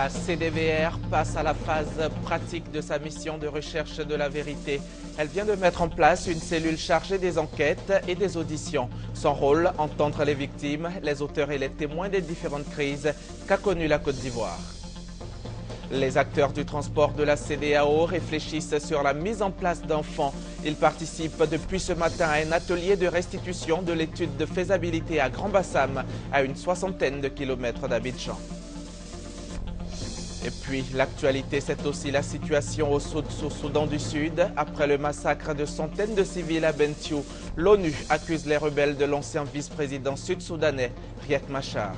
La CDVR passe à la phase pratique de sa mission de recherche de la vérité. Elle vient de mettre en place une cellule chargée des enquêtes et des auditions. Son rôle, entendre les victimes, les auteurs et les témoins des différentes crises qu'a connues la Côte d'Ivoire. Les acteurs du transport de la CEDEAO réfléchissent sur la mise en place d'un fonds. Ils participent depuis ce matin à un atelier de restitution de l'étude de faisabilité à Grand-Bassam, à une 60aine de kilomètres d'Abidjan. Et puis, l'actualité, c'est aussi la situation au Soudan du Sud. Après le massacre de centaines de civils à Bentiu, l'ONU accuse les rebelles de l'ancien vice-président sud-soudanais, Riek Machar.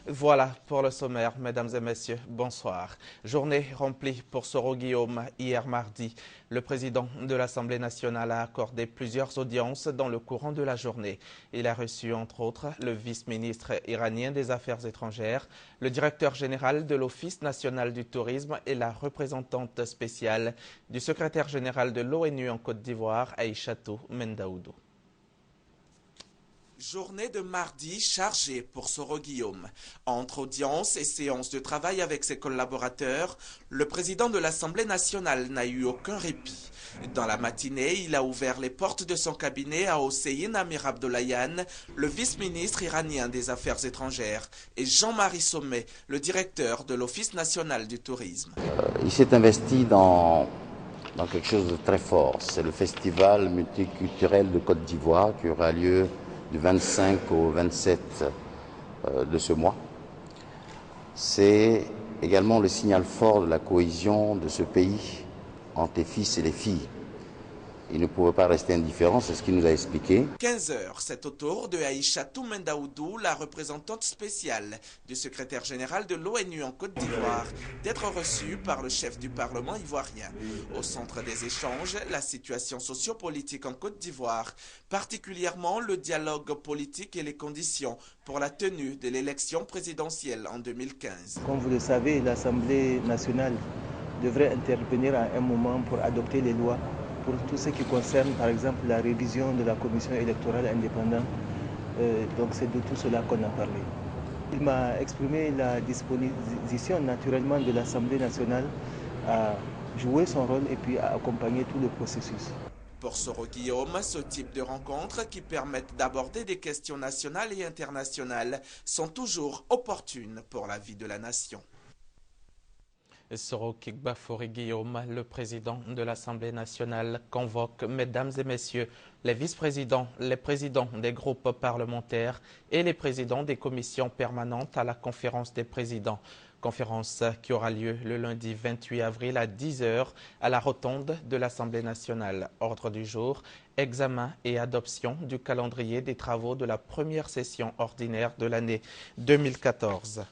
Voilà pour le sommaire, mesdames et messieurs, bonsoir. Journée remplie pour Soro Guillaume hier mardi. Le président de l'Assemblée nationale a accordé plusieurs audiences dans le courant de la journée. Il a reçu entre autres le vice-ministre iranien des Affaires étrangères, le directeur général de l'Office national du tourisme et la représentante spéciale du secrétaire général de l'ONU en Côte d'Ivoire, Aïchatou Mendaoudou. Journée de mardi chargée pour Soro Guillaume. Entre audiences et séances de travail avec ses collaborateurs, le président de l'Assemblée nationale n'a eu aucun répit. Dans la matinée, il a ouvert les portes de son cabinet à Hossein Amir Abdollahian, le vice-ministre iranien des Affaires étrangères, et Jean-Marie Sommet, le directeur de l'Office national du tourisme. Il s'est investi dans quelque chose de très fort. C'est le festival multiculturel de Côte d'Ivoire qui aura lieu du 25 au 27 de ce mois. C'est également le signal fort de la cohésion de ce pays entre les fils et les filles. Il ne pouvait pas rester indifférent, c'est ce qu'il nous a expliqué. 15 heures, c'est au tour de Aïchatou Mendaoudou, la représentante spéciale du secrétaire général de l'ONU en Côte d'Ivoire, d'être reçue par le chef du Parlement ivoirien. Au centre des échanges, la situation sociopolitique en Côte d'Ivoire, particulièrement le dialogue politique et les conditions pour la tenue de l'élection présidentielle en 2015. Comme vous le savez, l'Assemblée nationale devrait intervenir à un moment pour adopter les lois pour tout ce qui concerne, par exemple, la révision de la commission électorale indépendante. Donc c'est de tout cela qu'on a parlé. Il m'a exprimé la disposition naturellement de l'Assemblée nationale à jouer son rôle et puis à accompagner tout le processus. Pour Soro Guillaume, ce type de rencontres qui permettent d'aborder des questions nationales et internationales sont toujours opportunes pour la vie de la nation. Soro Kikbafori Guillaume, le président de l'Assemblée nationale, convoque, mesdames et messieurs, les vice-présidents, les présidents des groupes parlementaires et les présidents des commissions permanentes à la conférence des présidents. Conférence qui aura lieu le lundi 28 avril à 10 h à la rotonde de l'Assemblée nationale. Ordre du jour, examen et adoption du calendrier des travaux de la première session ordinaire de l'année 2014.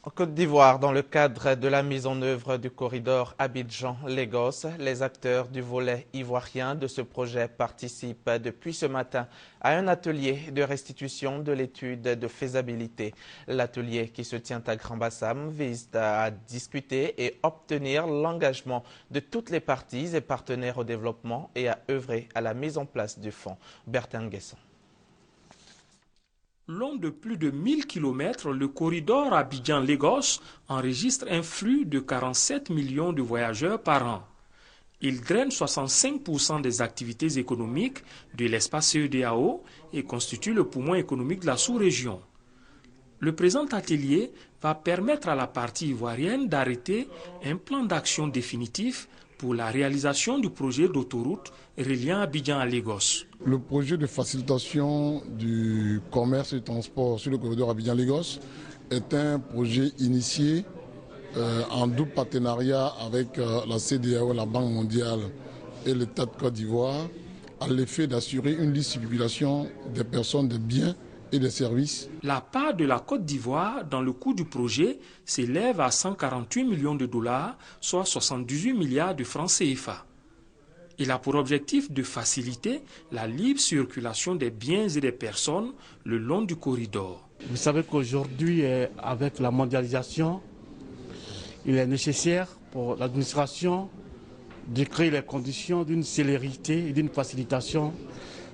En Côte d'Ivoire, dans le cadre de la mise en œuvre du corridor Abidjan-Lagos, les acteurs du volet ivoirien de ce projet participent depuis ce matin à un atelier de restitution de l'étude de faisabilité. L'atelier qui se tient à Grand-Bassam vise à discuter et obtenir l'engagement de toutes les parties et partenaires au développement et à œuvrer à la mise en place du fonds. Bertin Guesson. Long de plus de 1000 km, le corridor Abidjan-Lagos enregistre un flux de 47 millions de voyageurs par an. Il draine 65% des activités économiques de l'espace CEDEAO et constitue le poumon économique de la sous-région. Le présent atelier va permettre à la partie ivoirienne d'arrêter un plan d'action définitif pour la réalisation du projet d'autoroute reliant Abidjan à Lagos. Le projet de facilitation du commerce et du transport sur le corridor Abidjan-Lagos est un projet initié en double partenariat avec la CEDEAO, la Banque mondiale et l'État de Côte d'Ivoire, à l'effet d'assurer une libre circulation des personnes, des biens et des services. La part de la Côte d'Ivoire dans le coût du projet s'élève à 148 millions de dollars, soit 78 milliards de francs CFA. Il a pour objectif de faciliter la libre circulation des biens et des personnes le long du corridor. Vous savez qu'aujourd'hui, avec la mondialisation, il est nécessaire pour l'administration de créer les conditions d'une célérité et d'une facilitation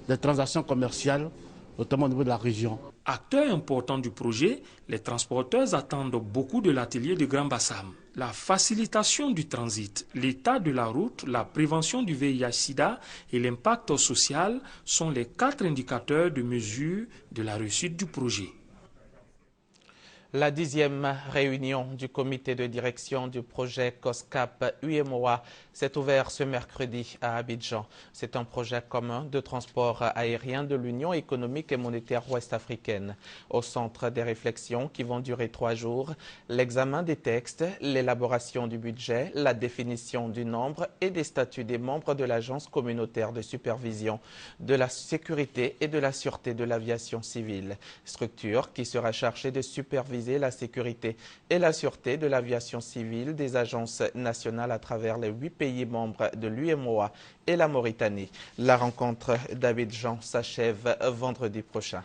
des transactions commerciales notamment au niveau de la région. Acteurs importants du projet, les transporteurs attendent beaucoup de l'atelier de Grand Bassam. La facilitation du transit, l'état de la route, la prévention du VIH-Sida et l'impact social sont les 4 indicateurs de mesure de la réussite du projet. La 10e réunion du comité de direction du projet COSCAP-UEMOA s'est ouverte ce mercredi à Abidjan. C'est un projet commun de transport aérien de l'Union économique et monétaire ouest-africaine. Au centre des réflexions qui vont durer 3 jours, l'examen des textes, l'élaboration du budget, la définition du nombre et des statuts des membres de l'Agence communautaire de supervision de la sécurité et de la sûreté de l'aviation civile, structure qui sera chargée de superviser la sécurité et la sûreté de l'aviation civile des agences nationales à travers les 8 pays membres de l'UEMOA et la Mauritanie. La rencontre d'Abidjan s'achève vendredi prochain.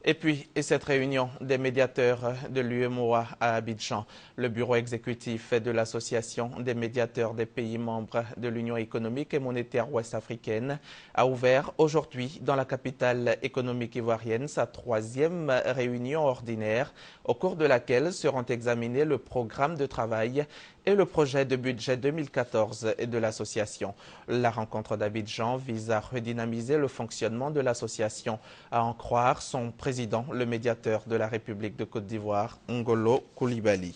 Et puis, cette réunion des médiateurs de l'UEMOA à Abidjan, le bureau exécutif de l'Association des médiateurs des pays membres de l'Union économique et monétaire ouest-africaine, a ouvert aujourd'hui dans la capitale économique ivoirienne sa 3e réunion ordinaire, au cours de laquelle seront examinés le programme de travail et le projet de budget 2014 de l'association. La rencontre d'Abidjan vise à redynamiser le fonctionnement de l'association, à en croire son président, le médiateur de la République de Côte d'Ivoire, Ngolo Coulibaly.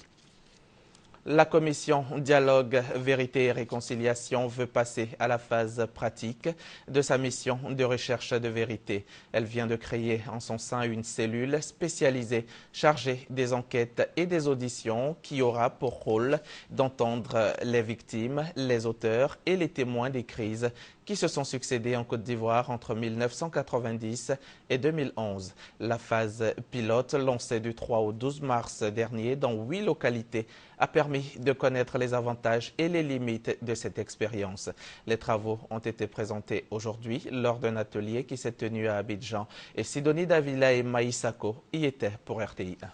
La commission Dialogue, Vérité et Réconciliation veut passer à la phase pratique de sa mission de recherche de vérité. Elle vient de créer en son sein une cellule spécialisée chargée des enquêtes et des auditions qui aura pour rôle d'entendre les victimes, les auteurs et les témoins des crises qui se sont succédés en Côte d'Ivoire entre 1990 et 2011. La phase pilote, lancée du 3 au 12 mars dernier dans 8 localités, a permis de connaître les avantages et les limites de cette expérience. Les travaux ont été présentés aujourd'hui lors d'un atelier qui s'est tenu à Abidjan et Sidonie Davila et Maïsako y étaient pour RTI 1.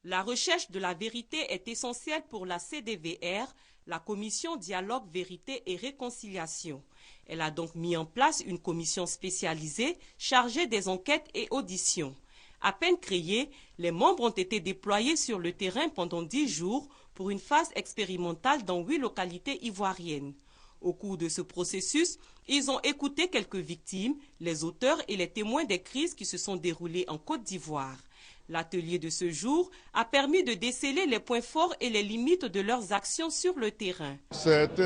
La recherche de la vérité est essentielle pour la CDVR, la commission Dialogue, Vérité et Réconciliation. Elle a donc mis en place une commission spécialisée chargée des enquêtes et auditions. À peine créés, les membres ont été déployés sur le terrain pendant 10 jours pour une phase expérimentale dans 8 localités ivoiriennes. Au cours de ce processus, ils ont écouté quelques victimes, les auteurs et les témoins des crises qui se sont déroulées en Côte d'Ivoire. L'atelier de ce jour a permis de déceler les points forts et les limites de leurs actions sur le terrain. C'est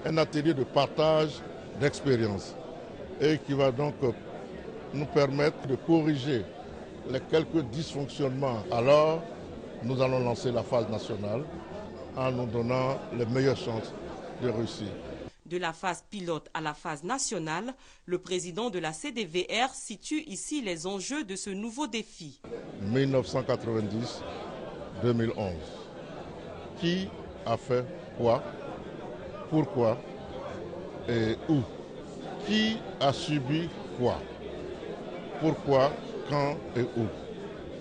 un atelier de partage d'expériences et qui va donc nous permettre de corriger les quelques dysfonctionnements. Alors, nous allons lancer la phase nationale en nous donnant les meilleures chances de réussir. De la phase pilote à la phase nationale, le président de la CDVR situe ici les enjeux de ce nouveau défi. 1990-2011. Qui a fait quoi? Pourquoi? Et où? Qui a subi quoi? Pourquoi? Quand et où?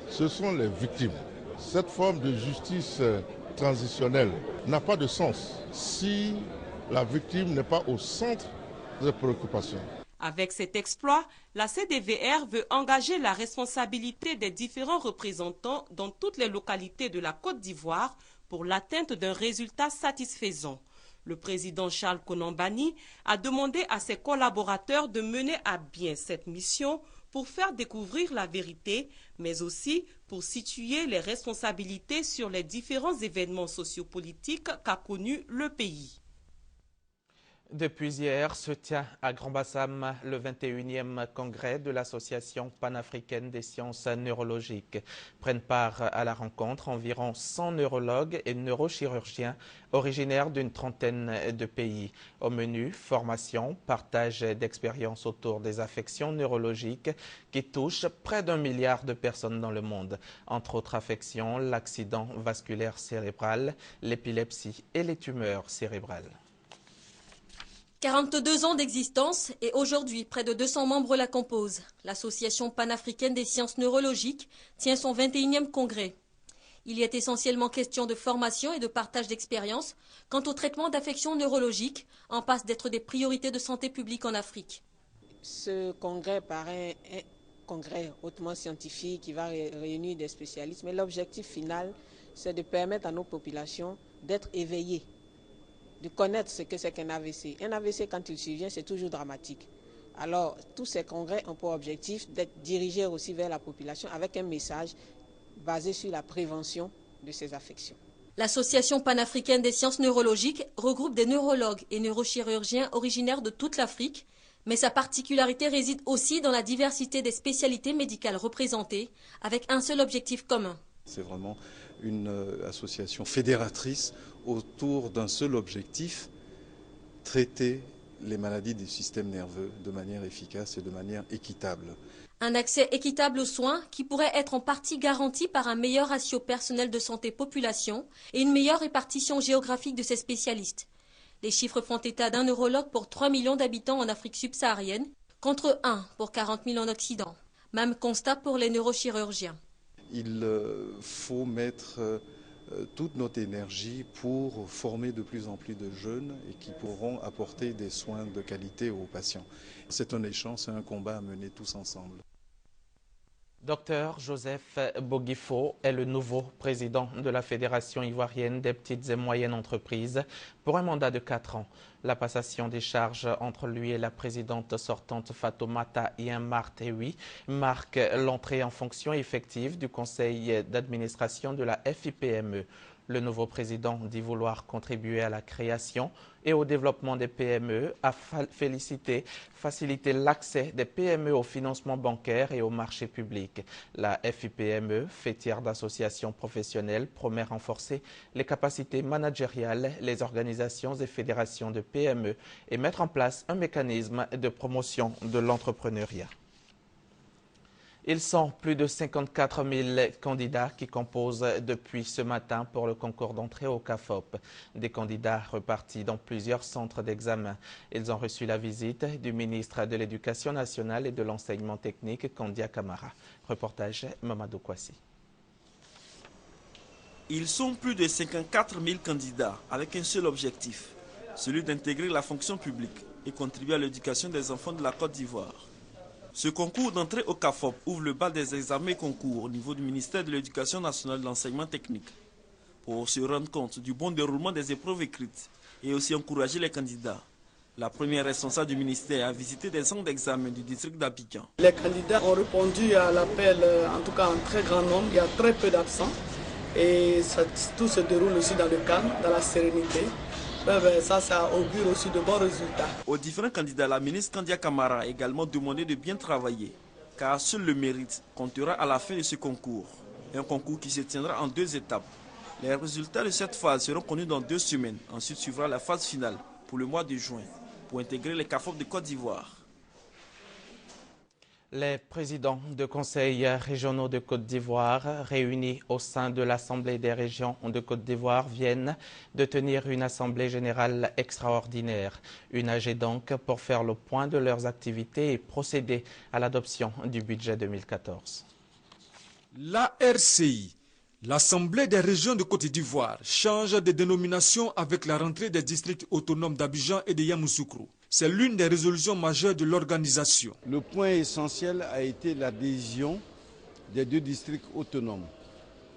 Ce sont les victimes. Cette forme de justice transitionnelle n'a pas de sens si la victime n'est pas au centre des préoccupations. Avec cet exploit, la CDVR veut engager la responsabilité des différents représentants dans toutes les localités de la Côte d'Ivoire pour l'atteinte d'un résultat satisfaisant. Le président Charles Konambani a demandé à ses collaborateurs de mener à bien cette mission pour faire découvrir la vérité, mais aussi pour situer les responsabilités sur les différents événements sociopolitiques qu'a connus le pays. Depuis hier, se tient à Grand Bassam le 21e congrès de l'Association panafricaine des sciences neurologiques. Prennent part à la rencontre environ 100 neurologues et neurochirurgiens originaires d'une trentaine de pays. Au menu, formation, partage d'expériences autour des affections neurologiques qui touchent près d'1 milliard de personnes dans le monde. Entre autres affections, l'accident vasculaire cérébral, l'épilepsie et les tumeurs cérébrales. 42 ans d'existence et aujourd'hui, près de 200 membres la composent. L'Association panafricaine des sciences neurologiques tient son 21e congrès. Il y est essentiellement question de formation et de partage d'expériences quant au traitement d'affections neurologiques, en passe d'être des priorités de santé publique en Afrique. Ce congrès paraît un congrès hautement scientifique qui va réunir des spécialistes, mais l'objectif final, c'est de permettre à nos populations d'être éveillées, de connaître ce que c'est qu'un AVC. Un AVC, quand il survient, c'est toujours dramatique. Alors, tous ces congrès ont pour objectif d'être dirigés aussi vers la population avec un message basé sur la prévention de ces affections. L'Association panafricaine des sciences neurologiques regroupe des neurologues et neurochirurgiens originaires de toute l'Afrique, mais sa particularité réside aussi dans la diversité des spécialités médicales représentées, avec un seul objectif commun. C'est vraiment une association fédératrice autour d'un seul objectif, traiter les maladies du système nerveux de manière efficace et de manière équitable. Un accès équitable aux soins qui pourrait être en partie garanti par un meilleur ratio personnel de santé-population et une meilleure répartition géographique de ces spécialistes. Les chiffres font état d'un neurologue pour 3 millions d'habitants en Afrique subsaharienne, contre 1 pour 40 000 en Occident. Même constat pour les neurochirurgiens. Il faut mettre toute notre énergie pour former de plus en plus de jeunes et qui pourront apporter des soins de qualité aux patients. C'est un échange, c'est un combat à mener tous ensemble. Dr Joseph Boguifo est le nouveau président de la Fédération ivoirienne des petites et moyennes entreprises pour un mandat de 4 ans. La passation des charges entre lui et la présidente sortante Fatoumata Martewi marque l'entrée en fonction effective du conseil d'administration de la FIPME. Le nouveau président dit vouloir contribuer à la création et au développement des PME, à faciliter l'accès des PME au financement bancaire et au marché public. La FIPME, fêtière d'associations professionnelles, promet renforcer les capacités managériales, les organisations et fédérations de PME et mettre en place un mécanisme de promotion de l'entrepreneuriat. Ils sont plus de 54 000 candidats qui composent depuis ce matin pour le concours d'entrée au CAFOP. Des candidats repartis dans plusieurs centres d'examen. Ils ont reçu la visite du ministre de l'Éducation nationale et de l'enseignement technique, Kandia Camara. Reportage Mamadou Kwasi. Ils sont plus de 54 000 candidats avec un seul objectif, celui d'intégrer la fonction publique et contribuer à l'éducation des enfants de la Côte d'Ivoire. Ce concours d'entrée au CAFOP ouvre le bal des examens et concours au niveau du ministère de l'Éducation nationale et de l'enseignement technique pour se rendre compte du bon déroulement des épreuves écrites et aussi encourager les candidats. La première responsable du ministère a visité des centres d'examen du district d'Abidjan. Les candidats ont répondu à l'appel, en tout cas en très grand nombre. Il y a très peu d'absents et tout se déroule aussi dans le calme, dans la sérénité. Ça augure aussi de bons résultats. Aux différents candidats, la ministre Kandia Camara a également demandé de bien travailler, car seul le mérite comptera à la fin de ce concours. Un concours qui se tiendra en 2 étapes. Les résultats de cette phase seront connus dans 2 semaines. Ensuite suivra la phase finale pour le mois de juin, pour intégrer les CAFOP de Côte d'Ivoire. Les présidents de conseils régionaux de Côte d'Ivoire réunis au sein de l'Assemblée des régions de Côte d'Ivoire viennent de tenir une assemblée générale extraordinaire. Une AG donc pour faire le point de leurs activités et procéder à l'adoption du budget 2014. L'ARCI, l'Assemblée des régions de Côte d'Ivoire, change de dénomination avec la rentrée des districts autonomes d'Abidjan et de Yamoussoukro. C'est l'une des résolutions majeures de l'organisation. Le point essentiel a été l'adhésion des 2 districts autonomes,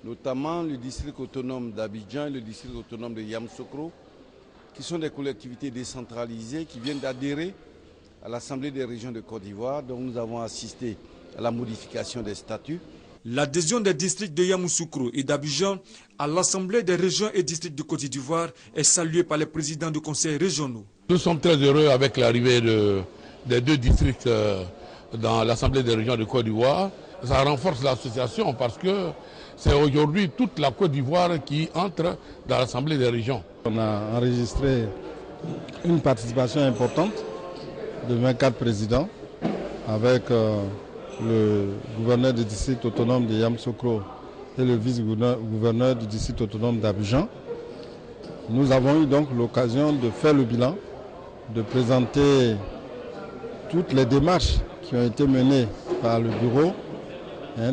notamment le district autonome d'Abidjan et le district autonome de Yamoussoukro, qui sont des collectivités décentralisées qui viennent d'adhérer à l'Assemblée des régions de Côte d'Ivoire. Donc nous avons assisté à la modification des statuts. L'adhésion des districts de Yamoussoukro et d'Abidjan à l'Assemblée des régions et districts de Côte d'Ivoire est saluée par les présidents de conseils régionaux. Nous sommes très heureux avec l'arrivée des 2 districts dans l'Assemblée des régions de Côte d'Ivoire. Ça renforce l'association parce que c'est aujourd'hui toute la Côte d'Ivoire qui entre dans l'Assemblée des régions. On a enregistré une participation importante de 24 présidents avec le gouverneur du district autonome de Yamoussoukro et le vice-gouverneur du district autonome d'Abidjan. Nous avons eu donc l'occasion de faire le bilan, de présenter toutes les démarches qui ont été menées par le bureau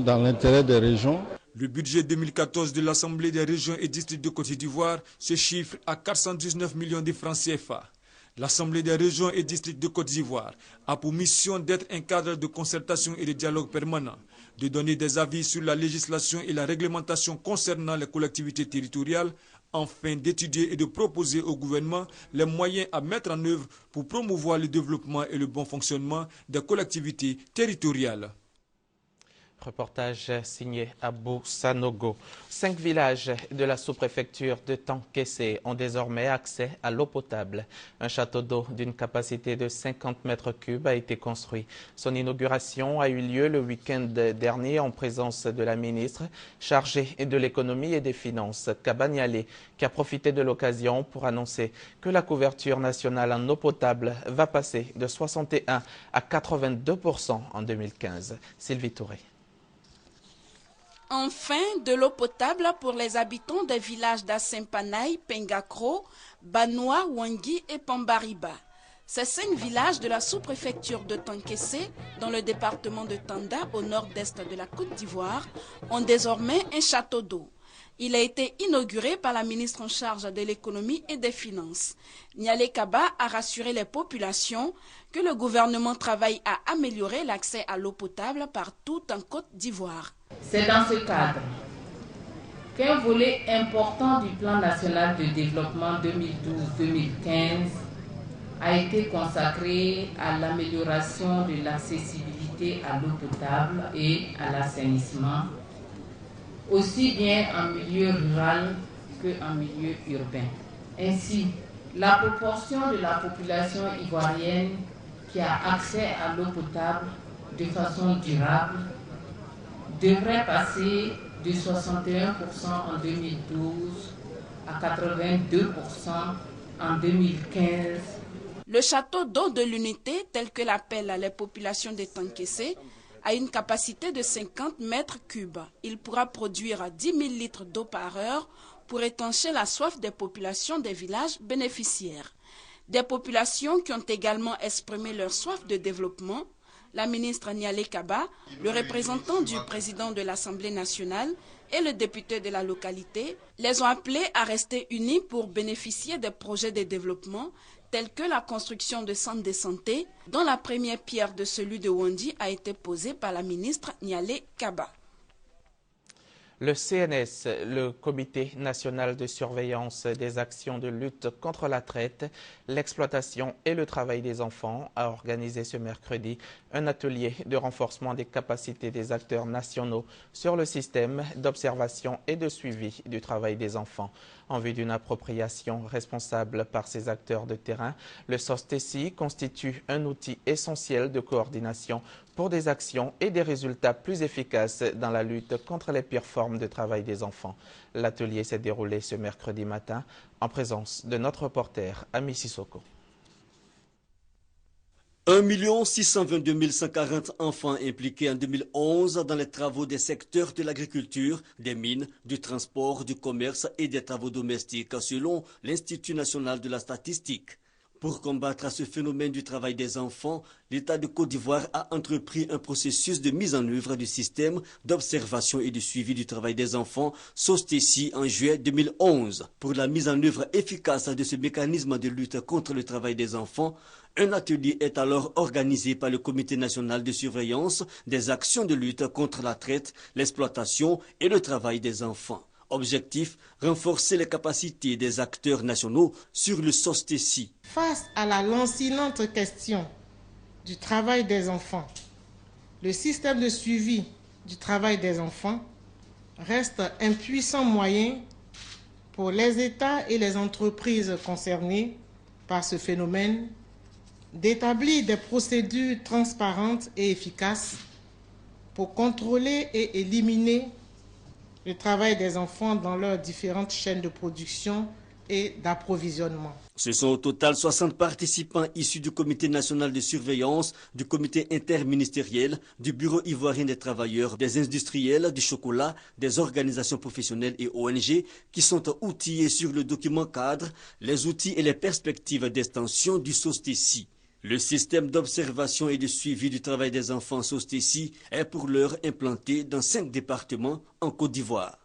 dans l'intérêt des régions. Le budget 2014 de l'Assemblée des régions et districts de Côte d'Ivoire se chiffre à 419 millions de francs CFA. L'Assemblée des régions et districts de Côte d'Ivoire a pour mission d'être un cadre de concertation et de dialogue permanent, de donner des avis sur la législation et la réglementation concernant les collectivités territoriales, afin d'étudier et de proposer au gouvernement les moyens à mettre en œuvre pour promouvoir le développement et le bon fonctionnement des collectivités territoriales. Reportage signé Abou Sanogo. 5 villages de la sous-préfecture de Tankessé ont désormais accès à l'eau potable. Un château d'eau d'une capacité de 50 mètres cubes a été construit. Son inauguration a eu lieu le week-end dernier en présence de la ministre chargée de l'économie et des finances, Kaba Nialé, qui a profité de l'occasion pour annoncer que la couverture nationale en eau potable va passer de 61 à 82% en 2015. Sylvie Touré. Enfin, de l'eau potable pour les habitants des villages d'Assempanaï, Pengakro, Banoua, Wangi et Pambariba. Ces 5 villages de la sous-préfecture de Tankessé, dans le département de Tanda, au nord-est de la Côte d'Ivoire, ont désormais un château d'eau. Il a été inauguré par la ministre en charge de l'économie et des finances. Nialé Kaba a rassuré les populations que le gouvernement travaille à améliorer l'accès à l'eau potable partout en Côte d'Ivoire. C'est dans ce cadre qu'un volet important du plan national de développement 2012-2015 a été consacré à l'amélioration de l'accessibilité à l'eau potable et à l'assainissement, aussi bien en milieu rural qu'en milieu urbain. Ainsi, la proportion de la population ivoirienne qui a accès à l'eau potable de façon durable devrait passer de 61% en 2012 à 82% en 2015. Le château d'eau de l'unité, tel que l'appellent les populations de Tankessé, a une capacité de 50 mètres cubes. Il pourra produire 10 000 litres d'eau par heure pour étancher la soif des populations des villages bénéficiaires. Des populations qui ont également exprimé leur soif de développement. La ministre Nialé Kaba, le représentant du président de l'Assemblée nationale et le député de la localité les ont appelés à rester unis pour bénéficier des projets de développement tels que la construction de centres de santé, dont la première pierre de celui de Wandi a été posée par la ministre Nialé Kaba. Le CNS, le Comité national de surveillance des actions de lutte contre la traite, l'exploitation et le travail des enfants, a organisé ce mercredi un atelier de renforcement des capacités des acteurs nationaux sur le système d'observation et de suivi du travail des enfants. En vue d'une appropriation responsable par ces acteurs de terrain, le SOSTECI constitue un outil essentiel de coordination pour des actions et des résultats plus efficaces dans la lutte contre les pires formes de travail des enfants. L'atelier s'est déroulé ce mercredi matin en présence de notre reporter Ami Sissoko. 1 622 140 enfants impliqués en 2011 dans les travaux des secteurs de l'agriculture, des mines, du transport, du commerce et des travaux domestiques, selon l'Institut national de la statistique. Pour combattre ce phénomène du travail des enfants, l'État de Côte d'Ivoire a entrepris un processus de mise en œuvre du système d'observation et de suivi du travail des enfants, SOSTECI, en juillet 2011. Pour la mise en œuvre efficace de ce mécanisme de lutte contre le travail des enfants, un atelier est alors organisé par le Comité national de surveillance des actions de lutte contre la traite, l'exploitation et le travail des enfants. Objectif, renforcer les capacités des acteurs nationaux sur le SOSTECI. Face à la lancinante question du travail des enfants, le système de suivi du travail des enfants reste un puissant moyen pour les États et les entreprises concernées par ce phénomène d'établir des procédures transparentes et efficaces pour contrôler et éliminer le travail des enfants dans leurs différentes chaînes de production et d'approvisionnement. Ce sont au total 60 participants issus du Comité national de surveillance, du Comité interministériel, du Bureau ivoirien des travailleurs, des industriels du chocolat, des organisations professionnelles et ONG qui sont outillés sur le document cadre, les outils et les perspectives d'extension du SOSTECI. Le système d'observation et de suivi du travail des enfants SOSTECI est pour l'heure implanté dans 5 départements en Côte d'Ivoire.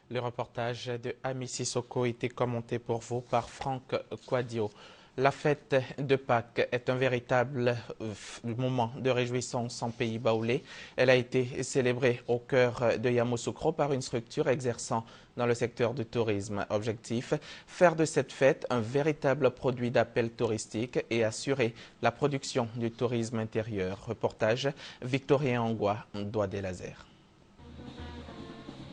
Le reportage de Ami Sissoko était commenté pour vous par Franck Quadio. La fête de Pâques est un véritable moment de réjouissance en pays baoulé. Elle a été célébrée au cœur de Yamoussoukro par une structure exerçant dans le secteur du tourisme. Objectif, faire de cette fête un véritable produit d'appel touristique et assurer la production du tourisme intérieur. Reportage Victorien Angwa, Doigt des Lasers.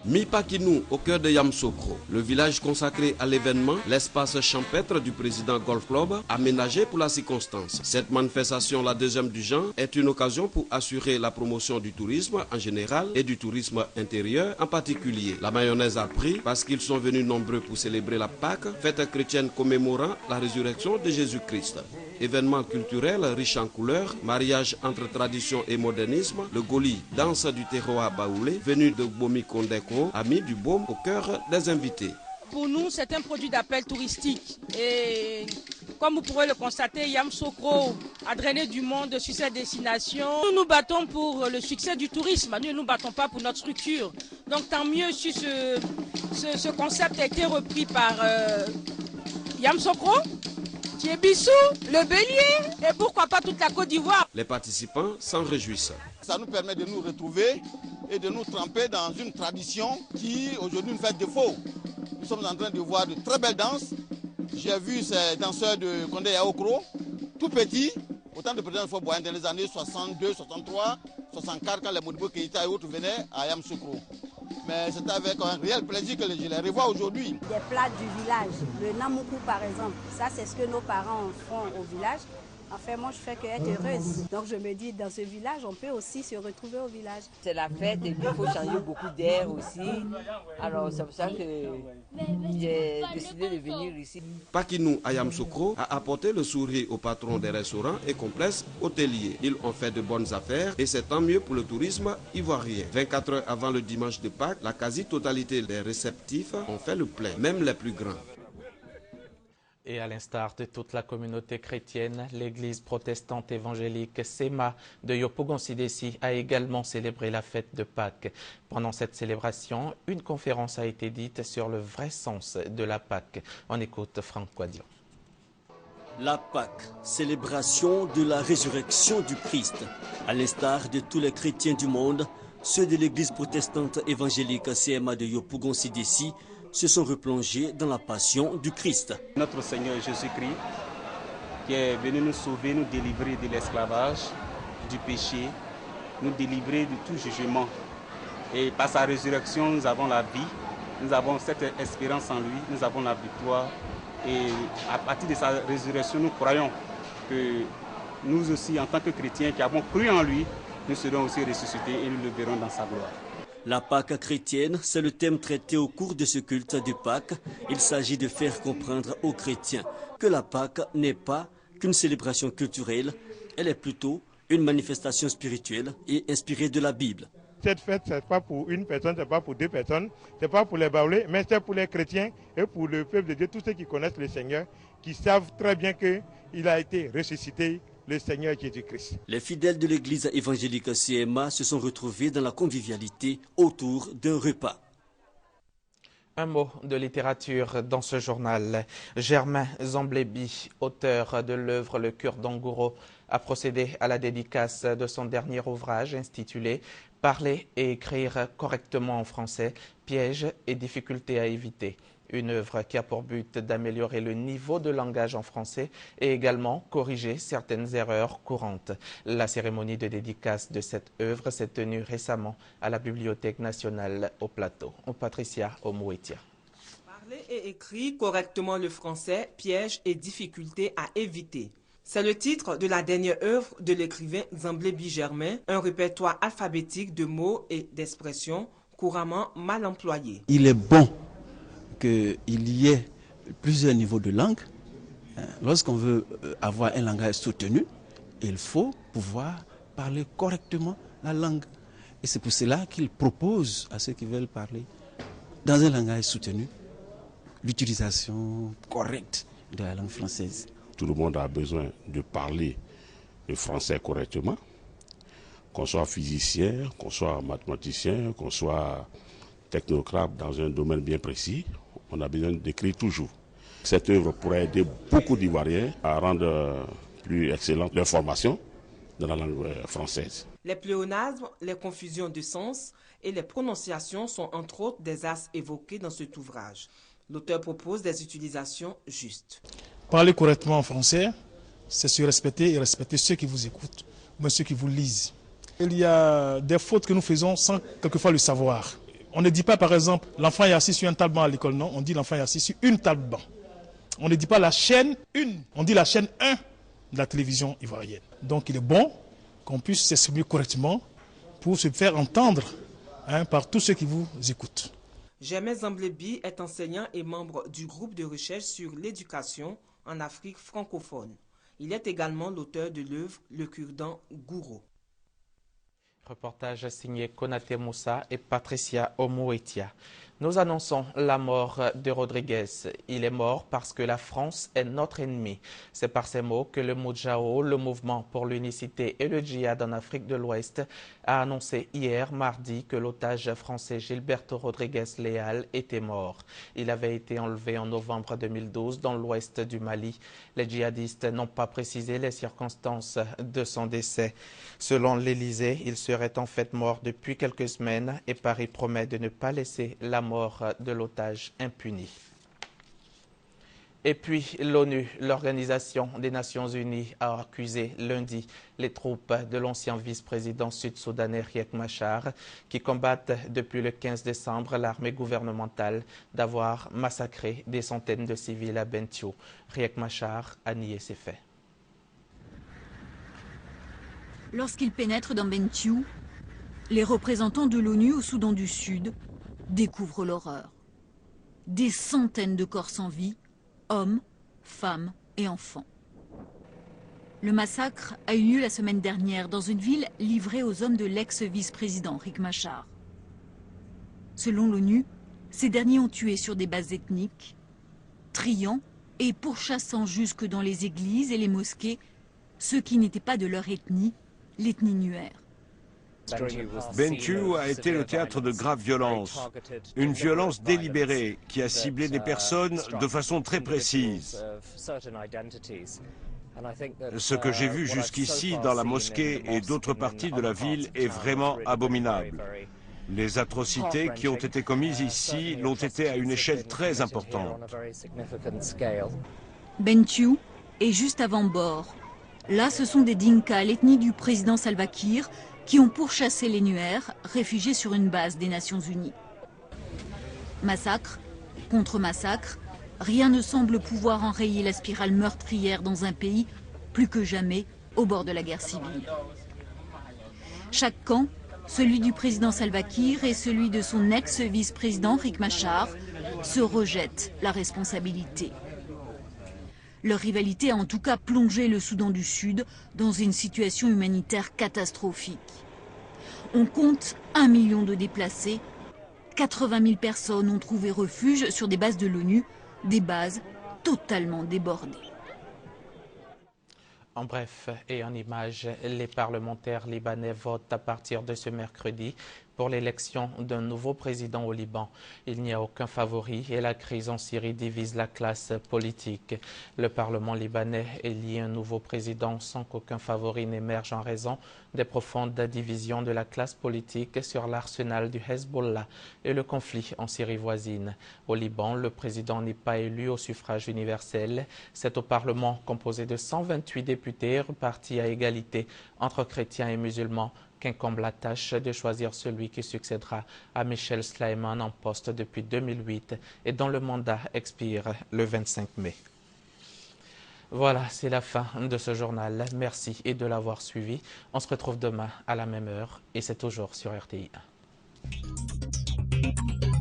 Mi-Pakinou, au cœur de Yamoussoukro, le village consacré à l'événement, l'espace champêtre du président Golf Club, aménagé pour la circonstance. Cette manifestation, la deuxième du genre, est une occasion pour assurer la promotion du tourisme en général et du tourisme intérieur en particulier. La mayonnaise a pris parce qu'ils sont venus nombreux pour célébrer la Pâques, fête chrétienne commémorant la résurrection de Jésus-Christ. Événement culturel riche en couleurs, mariage entre tradition et modernisme, le Goli, danse du terroir baoulé, venu de Bomi Kondeko, a mis du baume au cœur des invités. Pour nous, c'est un produit d'appel touristique. Et comme vous pourrez le constater, Yamoussoukro a drainé du monde sur cette destination. Nous nous battons pour le succès du tourisme. Nous ne nous battons pas pour notre structure. Donc tant mieux si ce concept a été repris par Yamoussoukro, Thiébissou, le Bélier et pourquoi pas toute la Côte d'Ivoire. Les participants s'en réjouissent. Ça nous permet de nous retrouver et de nous tremper dans une tradition qui aujourd'hui nous fait défaut. Nous sommes en train de voir de très belles danses. J'ai vu ces danseurs de Kondé Yaokro, tout petits, autant de présidents Foboyen dans les années 62, 63, 64, quand les Modibo Keïta et autres venaient à Yamoussoukro. Mais c'est avec un réel plaisir que je les revois aujourd'hui. Des plats du village, le namoukou par exemple, ça c'est ce que nos parents font au village. Enfin, moi, je fais que être heureuse. Donc, je me dis, dans ce village, on peut aussi se retrouver au village. C'est la fête et puis il faut changer beaucoup d'air aussi. Alors, c'est pour ça que j'ai décidé de venir ici. Pakinou à Yamoussoukro a apporté le sourire aux patrons des restaurants et complexes hôteliers. Ils ont fait de bonnes affaires et c'est tant mieux pour le tourisme ivoirien. 24 heures avant le dimanche de Pâques, la quasi-totalité des réceptifs ont fait le plein, même les plus grands. Et à l'instar de toute la communauté chrétienne, l'église protestante évangélique SEMA de Yopougon-Sidessi a également célébré la fête de Pâques. Pendant cette célébration, une conférence a été dite sur le vrai sens de la Pâques. On écoute Franck Quadion. La Pâques, célébration de la résurrection du Christ. À l'instar de tous les chrétiens du monde, ceux de l'église protestante évangélique SEMA de Yopougon-Sidessi se sont replongés dans la passion du Christ. Notre Seigneur Jésus-Christ, qui est venu nous sauver, nous délivrer de l'esclavage, du péché, nous délivrer de tout jugement. Et par sa résurrection, nous avons la vie, nous avons cette espérance en lui, nous avons la victoire. Et à partir de sa résurrection, nous croyons que nous aussi, en tant que chrétiens qui avons cru en lui, nous serons aussi ressuscités et nous le verrons dans sa gloire. La Pâque chrétienne, c'est le thème traité au cours de ce culte de Pâques. Il s'agit de faire comprendre aux chrétiens que la Pâque n'est pas qu'une célébration culturelle, elle est plutôt une manifestation spirituelle et inspirée de la Bible. Cette fête, ce n'est pas pour une personne, ce n'est pas pour deux personnes, ce n'est pas pour les baoulés, mais c'est pour les chrétiens et pour le peuple de Dieu, tous ceux qui connaissent le Seigneur, qui savent très bien qu'il a été ressuscité, le Seigneur Jésus-Christ. Les fidèles de l'église évangélique CMA se sont retrouvés dans la convivialité autour d'un repas. Un mot de littérature dans ce journal. Germain Zamblébi, auteur de l'œuvre Le Kurde-Ngouro, a procédé à la dédicace de son dernier ouvrage intitulé « Parler et écrire correctement en français, pièges et difficultés à éviter ». Une œuvre qui a pour but d'améliorer le niveau de langage en français et également corriger certaines erreurs courantes. La cérémonie de dédicace de cette œuvre s'est tenue récemment à la Bibliothèque nationale au Plateau. Patricia Omouetia. Parler et écrire correctement le français, pièges et difficultés à éviter. C'est le titre de la dernière œuvre de l'écrivain Zamblébi Germain, un répertoire alphabétique de mots et d'expressions couramment mal employés. Il est bon qu'il y ait plusieurs niveaux de langue. Lorsqu'on veut avoir un langage soutenu, il faut pouvoir parler correctement la langue. Et c'est pour cela qu'il propose à ceux qui veulent parler dans un langage soutenu l'utilisation correcte de la langue française. Tout le monde a besoin de parler le français correctement, qu'on soit physicien, qu'on soit mathématicien, qu'on soit technocrate dans un domaine bien précis. On a besoin d'écrire toujours. Cette œuvre pourrait aider beaucoup d'Ivoiriens à rendre plus excellente leur formation dans la langue française. Les pléonasmes, les confusions de sens et les prononciations sont entre autres des axes évoqués dans cet ouvrage. L'auteur propose des utilisations justes. Parler correctement en français, c'est se respecter et respecter ceux qui vous écoutent, mais ceux qui vous lisent. Il y a des fautes que nous faisons sans quelquefois le savoir. On ne dit pas par exemple l'enfant est assis sur un table-banc à l'école, non, on dit l'enfant est assis sur une table-banc. On ne dit pas la chaîne 1, on dit la chaîne 1 de la télévision ivoirienne. Donc il est bon qu'on puisse s'exprimer correctement pour se faire entendre par tous ceux qui vous écoutent. Germain Zamblebi est enseignant et membre du groupe de recherche sur l'éducation en Afrique francophone. Il est également l'auteur de l'œuvre Le Cure-dent Gouro. Reportage signé Konaté Moussa et Patricia Omouetia. Nous annonçons la mort de Rodriguez. Il est mort parce que la France est notre ennemi. C'est par ces mots que le Moudjao, le mouvement pour l'unicité et le djihad en Afrique de l'Ouest, a annoncé hier, mardi, que l'otage français Gilberto Rodriguez Leal était mort. Il avait été enlevé en novembre 2012 dans l'ouest du Mali. Les djihadistes n'ont pas précisé les circonstances de son décès. Selon l'Élysée, il serait en fait mort depuis quelques semaines et Paris promet de ne pas laisser la mort de l'otage impuni. Et puis l'ONU, l'Organisation des Nations Unies, a accusé lundi les troupes de l'ancien vice-président sud-soudanais Riek Machar, qui combattent depuis le 15 décembre l'armée gouvernementale, d'avoir massacré des centaines de civils à Bentiu. Riek Machar a nié ces faits. Lorsqu'ils pénètrent dans Bentiu, les représentants de l'ONU au Soudan du Sud découvrent l'horreur. Des centaines de corps sans vie, hommes, femmes et enfants. Le massacre a eu lieu la semaine dernière dans une ville livrée aux hommes de l'ex-vice-président Riek Machar. Selon l'ONU, ces derniers ont tué sur des bases ethniques, triant et pourchassant jusque dans les églises et les mosquées ceux qui n'étaient pas de leur ethnie, l'ethnie nuer. Bentiu a été le théâtre de graves violences, une violence délibérée qui a ciblé des personnes de façon très précise. Ce que j'ai vu jusqu'ici dans la mosquée et d'autres parties de la ville est vraiment abominable. Les atrocités qui ont été commises ici l'ont été à une échelle très importante. Bentiu est juste avant Bor. Là, ce sont des Dinka, l'ethnie du président Salva Kiir, qui ont pourchassé les Nuers, réfugiés sur une base des Nations Unies. Massacre contre massacre, rien ne semble pouvoir enrayer la spirale meurtrière dans un pays plus que jamais au bord de la guerre civile. Chaque camp, celui du président Salva Kiir et celui de son ex-vice-président Riek Machar, se rejettent la responsabilité. Leur rivalité a en tout cas plongé le Soudan du Sud dans une situation humanitaire catastrophique. On compte 1 million de déplacés, 80 000 personnes ont trouvé refuge sur des bases de l'ONU, des bases totalement débordées. En bref et en images, les parlementaires libanais votent à partir de ce mercredi pour l'élection d'un nouveau président au Liban. Il n'y a aucun favori et la crise en Syrie divise la classe politique. Le Parlement libanais élit un nouveau président sans qu'aucun favori n'émerge en raison des profondes divisions de la classe politique sur l'arsenal du Hezbollah et le conflit en Syrie voisine. Au Liban, le président n'est pas élu au suffrage universel. C'est au Parlement composé de 128 députés repartis à égalité entre chrétiens et musulmans qu'incombe la tâche de choisir celui qui succédera à Michel Sleiman en poste depuis 2008 et dont le mandat expire le 25 mai. Voilà, c'est la fin de ce journal. Merci et de l'avoir suivi. On se retrouve demain à la même heure et c'est toujours sur RTI 1.